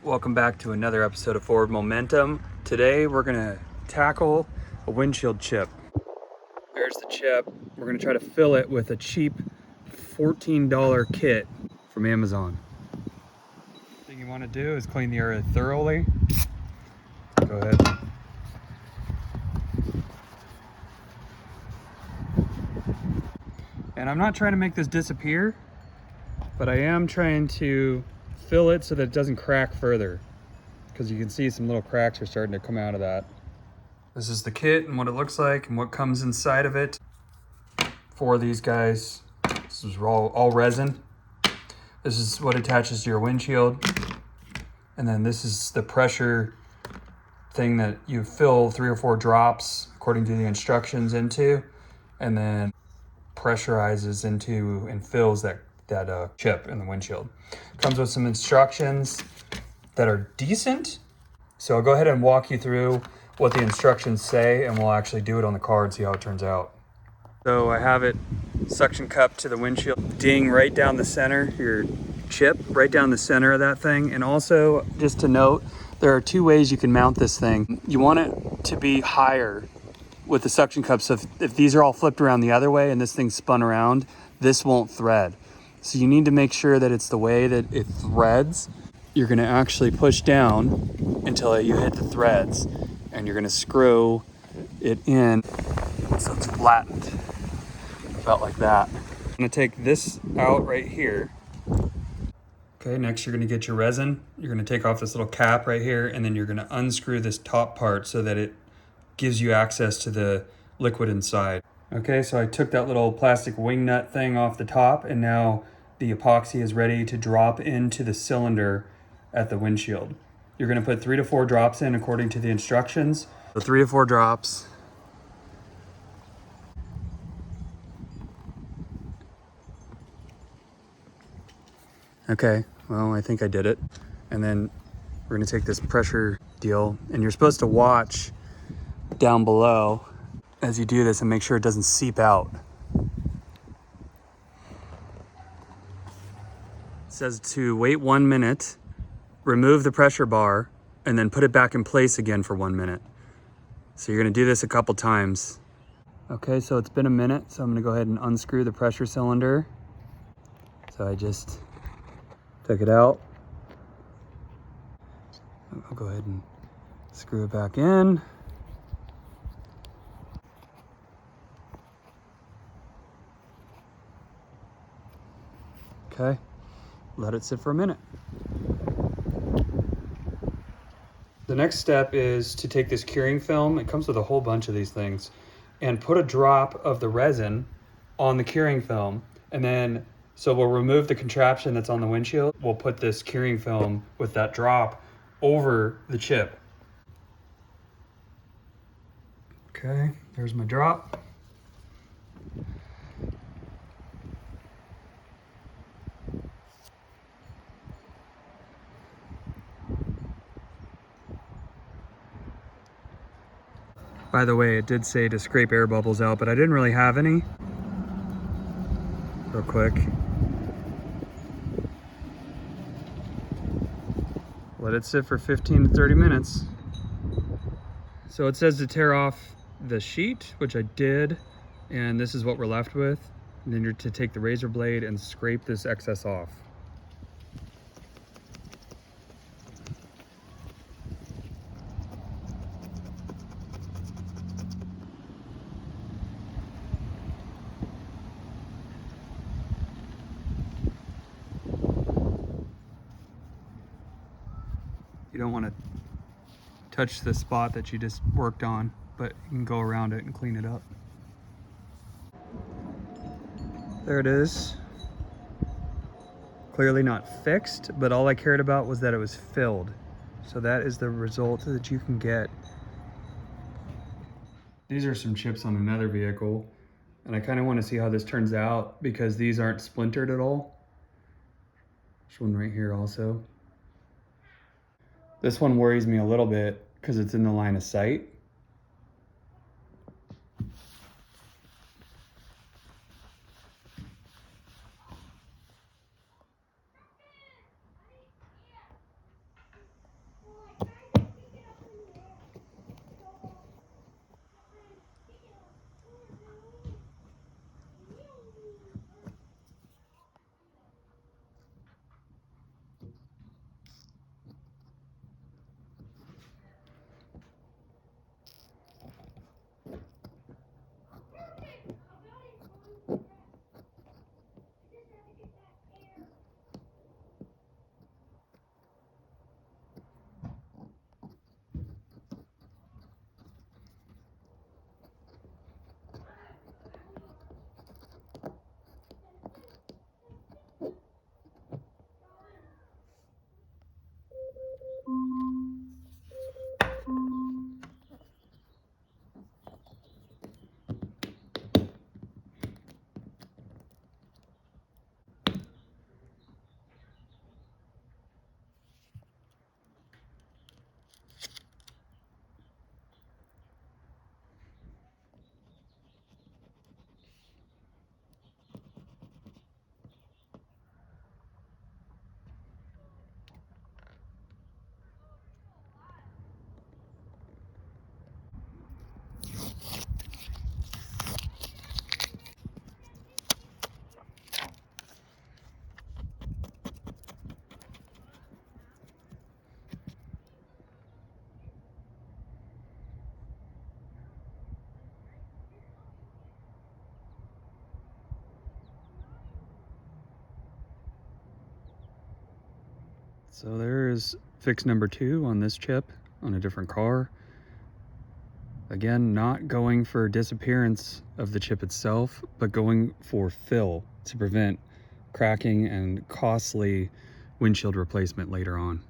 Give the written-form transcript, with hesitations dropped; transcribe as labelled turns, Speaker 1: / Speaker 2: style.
Speaker 1: Welcome back to another episode of Forward Momentum. Today we're gonna tackle a windshield chip. There's the chip. We're gonna try to fill it with a cheap $14 kit from Amazon. Thing you wanna do is clean the area thoroughly. Go ahead. And I'm not trying to make this disappear, but I am trying to fill it so that it doesn't crack further, because you can see some little cracks are starting to come out of that. This is the kit and what it looks like and what comes inside of it. For these guys, this is all resin. This is what attaches to your windshield. And then this is the pressure thing that you fill 3 or 4 drops according to the instructions into, and then pressurizes into and fills that chip in the windshield. Comes with some instructions that are decent. So I'll go ahead and walk you through what the instructions say, and we'll actually do it on the car and see how it turns out. So I have it suction cupped to the windshield, ding right down the center, your chip right down the center of that thing. And also, just to note, there are 2 ways you can mount this thing. You want it to be higher with the suction cup, so if these are all flipped around the other way and this thing's spun around, this won't thread. So you need to make sure that it's the way that it threads. You're gonna actually push down until you hit the threads, and you're gonna screw it in so it's flattened, about like that. I'm gonna take this out right here. Okay, next you're gonna get your resin. You're gonna take off this little cap right here, and then you're gonna unscrew this top part so that it gives you access to the liquid inside. Okay, so I took that little plastic wing nut thing off the top, and now the epoxy is ready to drop into the cylinder at the windshield. You're gonna put 3 to 4 drops in according to the instructions. So 3 to 4 drops. Okay, well, I think I did it. And then we're gonna take this pressure deal, and you're supposed to watch down below as you do this and make sure it doesn't seep out. It says to wait 1 minute, remove the pressure bar, and then put it back in place again for 1 minute. So you're gonna do this a couple times. Okay, so it's been a minute, so I'm gonna go ahead and unscrew the pressure cylinder. So I just took it out. I'll go ahead and screw it back in. Okay, let it sit for a minute. The next step is to take this curing film, it comes with a whole bunch of these things, and put a drop of the resin on the curing film. And then, so we'll remove the contraption that's on the windshield. We'll put this curing film with that drop over the chip. Okay, there's my drop. By the way, it did say to scrape air bubbles out, but I didn't really have any. Real quick. Let it sit for 15 to 30 minutes. So it says to tear off the sheet, which I did, and this is what we're left with. And then you're to take the razor blade and scrape this excess off. You don't want to touch the spot that you just worked on, but you can go around it and clean it up. There it is. Clearly not fixed, but all I cared about was that it was filled. So that is the result that you can get. These are some chips on another vehicle, and I kind of want to see how this turns out because these aren't splintered at all. There's one right here also. This one worries me a little bit because it's in the line of sight. So there's fix number 2 on this chip on a different car. Again, not going for disappearance of the chip itself, but going for fill to prevent cracking and costly windshield replacement later on.